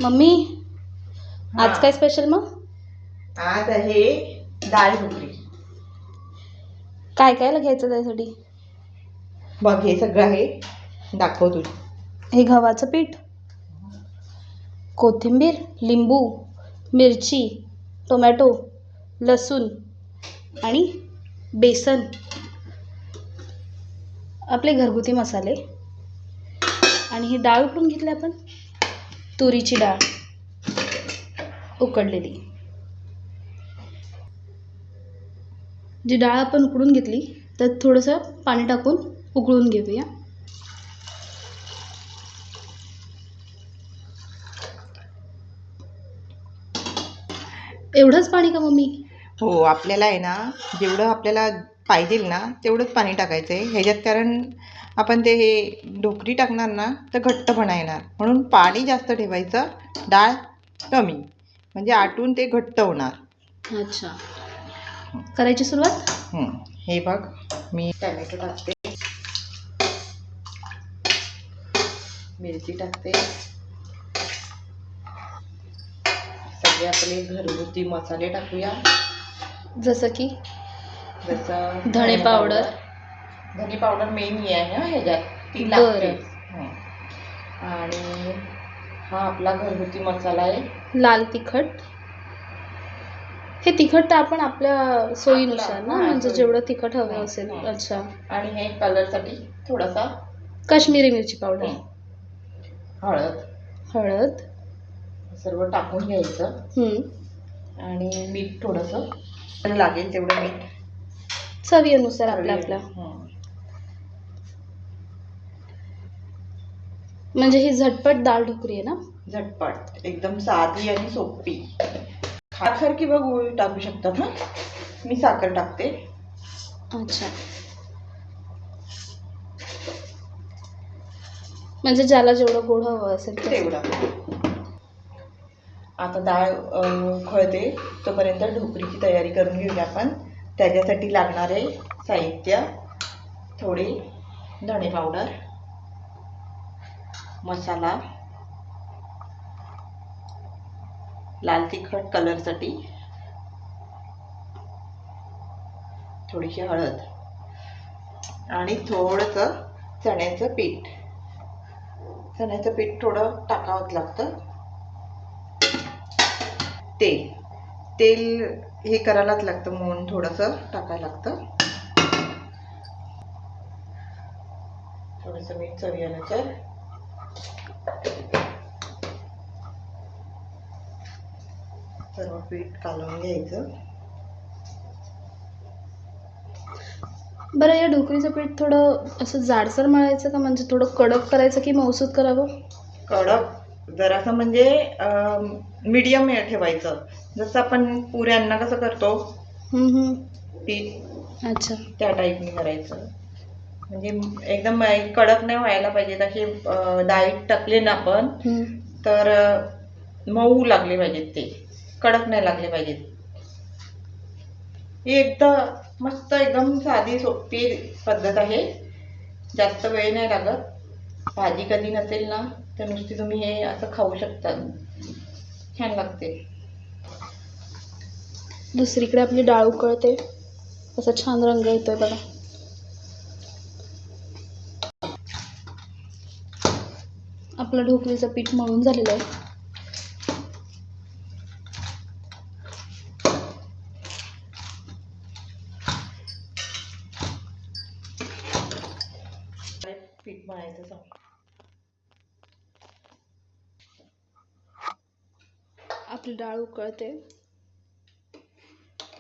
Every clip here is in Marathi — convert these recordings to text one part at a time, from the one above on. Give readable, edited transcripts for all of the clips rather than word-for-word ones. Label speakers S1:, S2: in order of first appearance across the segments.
S1: मम्मी
S2: हा.
S1: आज काय स्पेशल मग?
S2: आज आहे डाळ ढोकळी.
S1: काय काय घ्यायचं त्यासाठी?
S2: बघ हे सगळं आहे, दाखव तुझी.
S1: हे गव्हाचं पीठ, कोथिंबीर, लिंबू, मिरची, टोमॅटो, लसूण आणि बेसन, आपले घरगुती मसाले आणि ही डाळ उकडून घेतली आपण, तुरीची डाळ उकडलेली. जी डाळ आपण उकडून घेतली त्यात थोडंसं पाणी टाकून उकळून घेऊया. एवढंच पाणी का मम्मी?
S2: हो, आपल्याला आहे ना, जेवढं आपल्याला पाहिजे ना तेवढंच पाणी टाकायचं आहे ह्याच्यात, कारण आपण ते हे ढोकळी टाकणार ना तर घट्टपणा येणार, म्हणून पाणी जास्त ठेवायचं, डाळ कमी, म्हणजे आटून ते घट्ट होणार.
S1: अच्छा, करायची सुरुवात.
S2: हे बघ, मी टॅमॅटो टाकते, मिरची टाकते, सगळे आपले घरगुती मसाले टाकूया, जसं
S1: धणे पावडर.
S2: धने पावडर मेन ही आहे ना ह्याच्यात, ती लागते. आणि हा आपला घरगुती मसाला आहे,
S1: लाल तिखट. हे तिखट तर आपण आपल्या सोयीनुसार ना, म्हणजे जेवढं तिखट हवं असेल. अच्छा.
S2: आणि हे कलरसाठी थोडासा
S1: काश्मीरी मिरची पावडर,
S2: हळद सर्व टाकून घ्यायचं. आणि मीठ थोडंसं लागेल तेवढं मीठ,
S1: चवीनुसार आपल्या आपल्या. म्हणजे ही झटपट डाळ ढोकळी आहे ना,
S2: झटपट एकदम साधी आणि सोपी. साखर किंवा गूळ टाकू शकतात. मी साखर टाकते.
S1: अच्छा, म्हणजे ज्याला जेवढं गोड हवं असेल तेवढं.
S2: आता डाळ उकळते तोपर्यंत ढोकळीची तयारी करून घेऊया आपण. त्याच्यासाठी लागणारे साहित्य: थोडे धणे पावडर, मसाला, लाल तिखट कलरसाठी, थोडीशी हळद आणि थोडंसं चण्याचं पीठ. चण्याचं पीठ थोडं टाकावंच लागतं. तेल हे करायलाच लागतं, म्हणून थोडंसं टाकायला लागतं. थोडंसं मीठ चवीनुसार. सर्व पीठ कालवून घ्यायचं.
S1: बरं, या ढोकळीचं पीठ थोडं असं जाडसर मळायचं का, म्हणजे थोडं कडक करायचं की मऊसूत करावं?
S2: कडक जरासं, म्हणजे मीडियम ठेवायचं, जसं आपण पुऱ्यांना कसं करतो पीठ. अच्छा, त्या टाईपने करायचं. म्हणजे एकदम कडक नाही व्हायला पाहिजे. तसे डाळीत टाकले ना आपण तर मऊ लागले पाहिजेत, ते कडक नाही लागले पाहिजेत. ही एकदम मस्त, एकदम साधी सोपी पद्धत आहे. जास्त वेळ नाही लागत. भाजी कधी नसेल ना तर नुसती तुम्ही हे असं खाऊ शकता, छान लागते.
S1: दुसरीकडे आपली डाळ उकळते, असा छान रंग येतोय बघा. आपलं ढोकळीचं पीठ मळून झालेलं आहे.
S2: पीठ मळायचं.
S1: आपली डाळ उकळते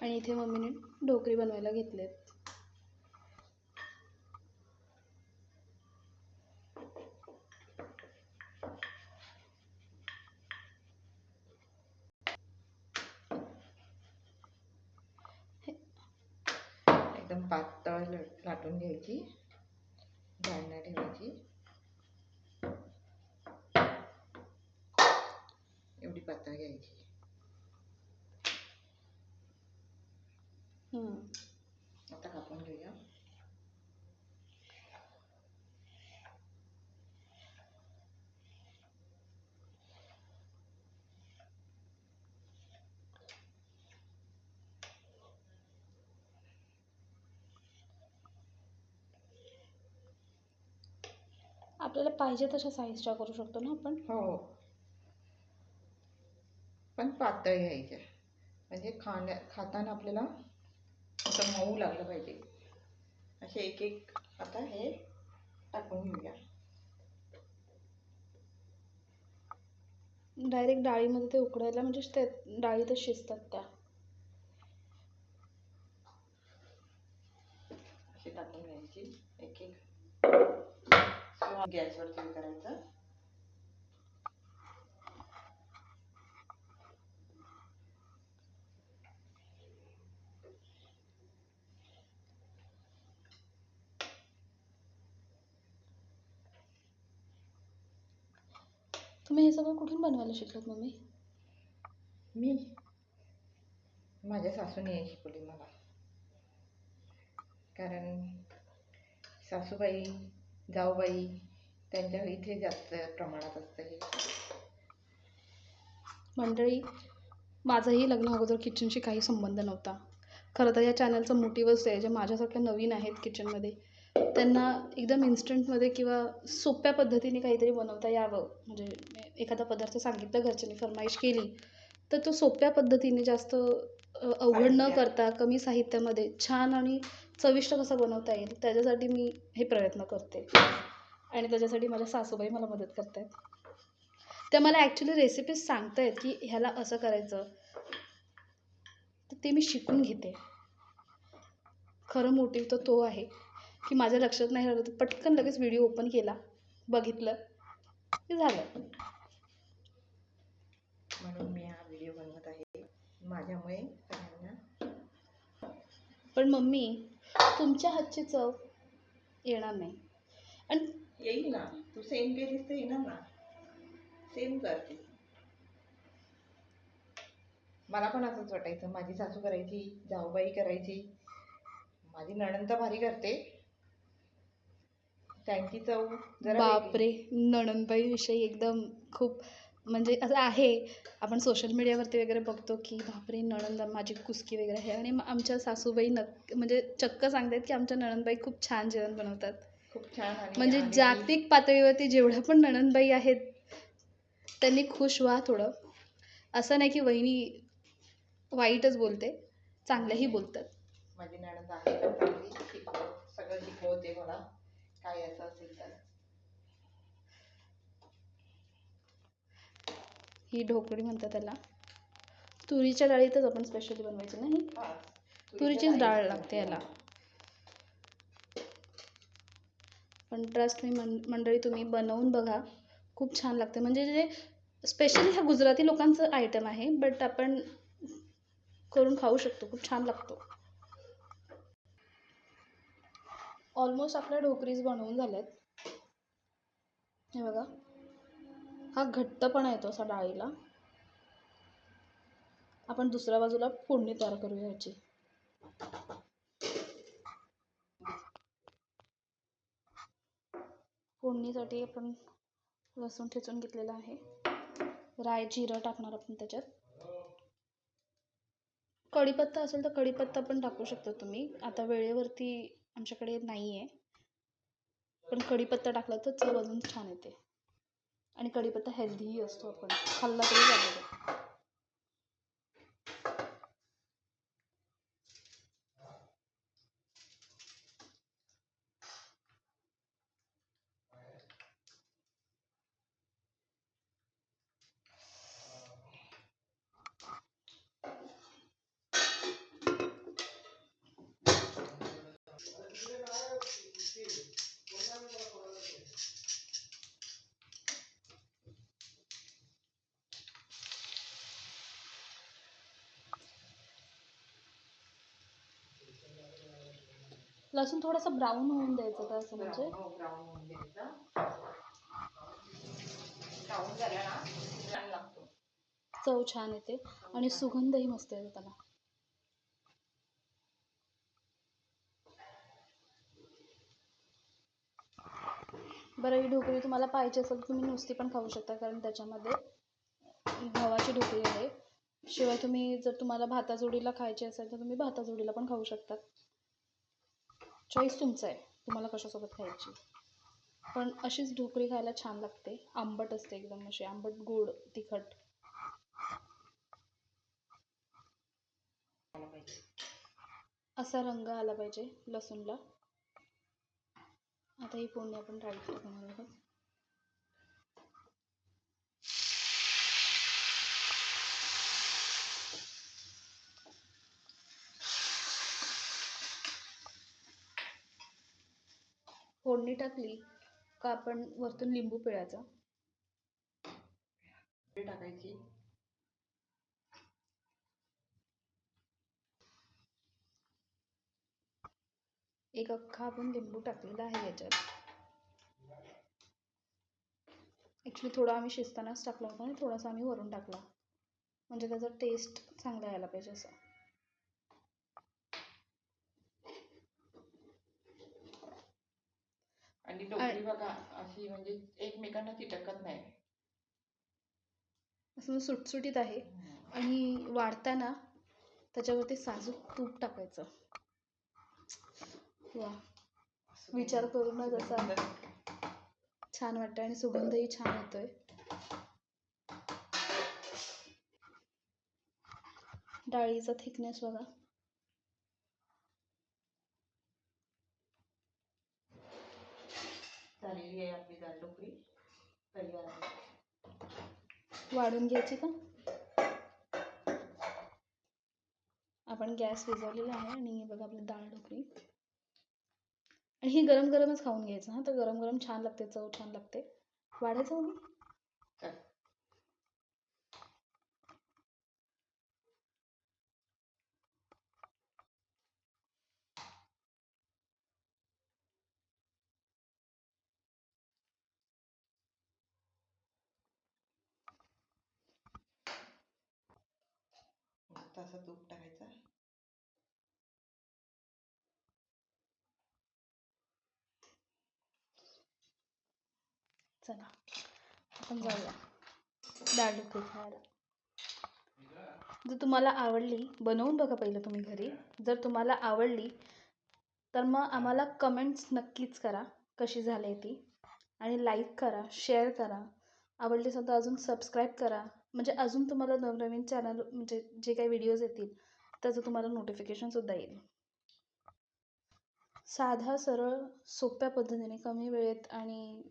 S1: आणि इथे मम्मीने ढोकळी बनवायला घेतलेत.
S2: एकदम पातळ लाटून घ्यायची, जाड नाही ठेवायची. एवढी पातळ घ्यायची. आता कापून घेऊया.
S1: आपल्याला पाहिजे तशा साईजच्या करू शकतो ना आपण.
S2: हो, पण पातळ घ्यायच्या, म्हणजे खाताना आपल्याला असं मऊ लागलं पाहिजे. असे एक एक आता हे टाकून घेऊया.
S1: डायरेक्ट डाळीमध्ये ते उकडायला, म्हणजे ते डाळीतच शिजतात त्या.
S2: अशी टाकून घ्यायची एक एक. गॅसवर तेल करायचं.
S1: तुम्ही हे सगळं कुठून बनवायला शिकलात मम्मी?
S2: मी माझ्या सासूने हे शिकवली मला, कारण सासूबाई जाऊबाई त्यांच्या इथे जास्त प्रमाणात असतं हे.
S1: मंडळी, माझंही लग्न अगोदर किचनशी काही संबंध नव्हता. खरं तर या चॅनलचं मोटिव्हच आहे, जे माझ्यासारख्या नवीन आहेत किचनमध्ये त्यांना एकदम इन्स्टंटमध्ये किंवा सोप्या पद्धतीने काहीतरी बनवता यावं. म्हणजे एखादा पदार्थ सांगितलं, घरच्यांनी फरमाईश केली, तर तो सोप्या पद्धतीने जास्त अवघड न करता कमी साहित्यामध्ये छान आणि चविष्ट कसा बनवता येईल, त्याच्यासाठी मी हे प्रयत्न करते. आणि त्याच्यासाठी माझ्या सासूबाई मला मदत करत आहेत. त्या मला ॲक्च्युली रेसिपीज सांगत आहेत की ह्याला असं करायचं, तर ते मी शिकून घेते. खरं मोटिव्ह तर तो आहे की माझ्या लक्षात नाही राहिलं तर पटकन लगेच व्हिडिओ ओपन केला, बघितलं की झालं.
S2: म्हणून मी हा व्हिडिओ बनवत आहे, माझ्यामुळे सगळ्यांना.
S1: पण मम्मी, तुमच्या हातची चव येणार नाही. आणि
S2: येईल ना, तू सेम केलीस तर येणार ना, सेम करते. मला पण असंच वाटायचं, माझी सासू करायची, जाऊबाई करायची, माझी नणंद तर भारी करते, त्यांची चव जरा
S1: बापरे, नणंदबाईविषयी एकदम खूप म्हणजे असं आहे, आपण सोशल मीडियावरती वगैरे बघतो की बापरे नणंद माझी कुस्की वगैरे आहे, आणि आमच्या सासूबाई म्हणजे चक्क सांगतात की आमच्या नणंदबाई खूप छान जेवण बनवतात.
S2: खूप छान. आणि
S1: म्हणजे जागतिक पातळीवरती जेवढ्या पण नणंदबाई आहेत त्यांनी खुश व्हा थोडं. असं नाही की वहिनी वाईटच बोलते, चांगलंही बोलतात.
S2: माझी नणंद आहे पण चांगली, सगळं शिकवते मला, काय असं असेल तर.
S1: ही ढोकळी म्हणतात त्याला. तुरीच्या डाळीतच आपण स्पेशली बनवायची ना ही. तुरीचीच डाळ लागते याला. पण ट्रस्ट मी मंडळी, तुम्ही बनवून बघा, खूप छान लागते. म्हणजे जे स्पेशली हा गुजराती लोकांचं आयटम आहे, बट आपण करून खाऊ शकतो, खूप छान लागतो. ऑलमोस्ट आपल्या ढोकरीज बनवून झाल्यात. हे बघा, हा घट्टपणा येतो असा डाळीला. आपण दुसऱ्या बाजूला फोडणी तयार करूया ह्याची. फोडणीसाठी आपण लसूण ठेचून घेतलेला आहे, राय जिरं टाकणार आपण त्याच्यात. कढीपत्ता असेल तर कढीपत्ता पण टाकू शकता तुम्ही, आता वेळेवरती आमच्याकडे नाही आहे, पण कढीपत्ता टाकला तर चव अजून छान येते. आणि कढीपत्ता हेल्दीही असतो, आपण खाल्ला तरी चालेल. लसूण थोडासा ब्राऊन होऊन द्यायचं का, असं म्हणजे
S2: ब्राऊन होऊन द्यायचा. ब्राऊन झाला ना छान लागतो,
S1: चव छान येते आणि सुगंधही मस्त येतो त्याला. बरं, ही ढोकळी तुम्हाला पाहिजे असेल तर तुम्ही नुसती पण खाऊ शकता, कारण त्याच्यामध्ये गव्हाची ढोकळी आहे. शिवाय तुम्हाला भाताजोडीला खायची असेल तर तुम्ही भाताजोडीला पण खाऊ शकता. चॉईस तुमचा आहे, तुम्हाला कशासोबत खायची. पण अशीच ढोकळी खायला छान लागते. आंबट असते एकदम, अशी आंबट गोड तिखट. असा रंग आला पाहिजे लसूणला. आता ही फोडणी आपण डाळीत टाकणार आहोत. फोडणी टाकली का आपण वरतून लिंबू पिळायचा.
S2: टाकायची.
S1: एक अख्खा आपण लिंबू टाकलेला आहे याच्यात. ॲक्च्युली थोडा आम्ही शिजतानाच टाकला होता आणि थोडासा आम्ही वरून टाकला, म्हणजे त्याचा टेस्ट चांगला यायला पाहिजे असं.
S2: आणि ढोकळी बघा अशी म्हणजे एकमेकांना चिटकत नाही,
S1: असं सुटसुटीत आहे. आणि वाढताना त्याच्यावरती साजूक तूप टाकायचं. वा, विचार करूनच असा छान वाटतं आणि सुगंधही छान येतोय. डाळीचा थिकनेस बघा.
S2: झालेली आहे आपली दाल ढोकळी तयार आहे.
S1: वाढून घ्यायची का? आपण गॅस विझवलेला आहे आणि बघा आपली डाळ ढोकळी. आणि ही गरम गरमच खाऊन घ्यायचं हां, तर गरम गरम छान लागते, चव छान लागते. वाढायचं हो मी.
S2: तसं तूप टाकायचं.
S1: चला आपण जाऊया डाळ ढोकळी खायला. जर तुम्हाला आवडली, बनवून बघा पहिलं तुम्ही घरी. जर तुम्हाला आवडली तर मग आम्हाला कमेंट्स नक्कीच करा कशी झाली ती, आणि लाईक करा, शेअर करा. आवडली असेल तर अजून सबस्क्राईब करा, म्हणजे अजून तुम्हाला नवनवीन चॅनल म्हणजे जे काही व्हिडिओज येतील त्याचं तुम्हाला नोटिफिकेशनसुद्धा येईल. साधा सरळ सोप्या पद्धतीने कमी वेळेत आणि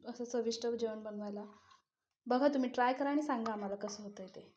S1: असं चविष्ट जेवण बनवायला बघा तुम्ही, ट्राय करा आणि सांगा आम्हाला कसं होतं ते.